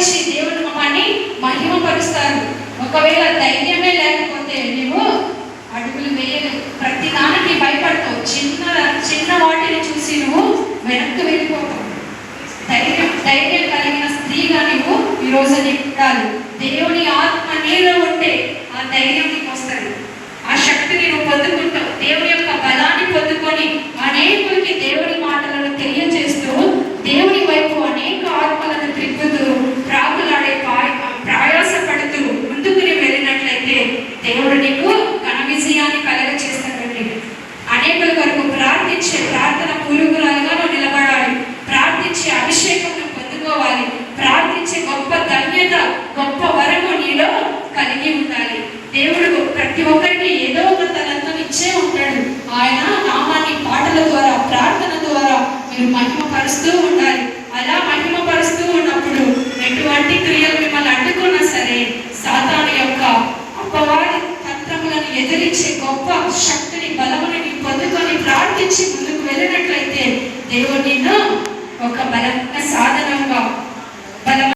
కనపరిచి దేవుని నామాన్ని మహిమపరుస్తారు. ఒకవేళ ధైర్యమే లేకపోతే నీవు అడుగులు వేయలేవు. ప్రతి దానికి భయపడతావు. చిన్న వాటిని చూసి నువ్వు వెనక్కి వెళ్ళిపోతావు. ధైర్యం కలిగిన స్త్రీగా నీవు ఈరోజు ఉండాలి. దేవుని ఆత్మ నీలో ఉంటే ఆ ధైర్యం నీకు వస్తుంది. ఆ శక్తిని నువ్వు పొందుకుంటావు. దేవుని యొక్క బలాన్ని పొందుకొని అనేకులకి దేవుని మాటలను తెలియజేస్తూ దేవుని వైపు అనేక ఆత్మలను త్రిప్పుతూ ప్రాకులాడే ప్రయాసపడుతూ ముందుకు నీవు వెళ్ళినట్లయితే దేవుడు నీకు ఘన విజయాన్ని కలగచేస్తాడండి. అనేకుల కొరకు ప్రార్థించే ప్రార్థన పూర్వకురాలుగా నువ్వు నిలబడాలి. ప్రార్థించే అభిషేకం నువ్వు పొందుకోవాలి. ప్రార్థించే గొప్ప ధన్యత, గొప్ప వరము నీలో కలిగి ఉండాలి. దేవుడు ప్రతి ఒక్కరికి ఏదో ఒక తలంతో ఇచ్చే ఉంటాడు. ఆయన నామాన్ని పాటల ద్వారా, ప్రార్థన ద్వారా మీరు మహిమపరుస్తూ ఉండాలి. అలా మహిమపరుస్తూ ఉన్నప్పుడు ఎటువంటి క్రియలు మిమ్మల్ని అడ్డుకున్నా సరే సాతాను యొక్క అపవాది తంత్రములను ఎదిరించే గొప్ప శక్తిని, బలముని పొందుకొని ప్రార్థించి ముందుకు వెళ్ళినట్లయితే దేవుడు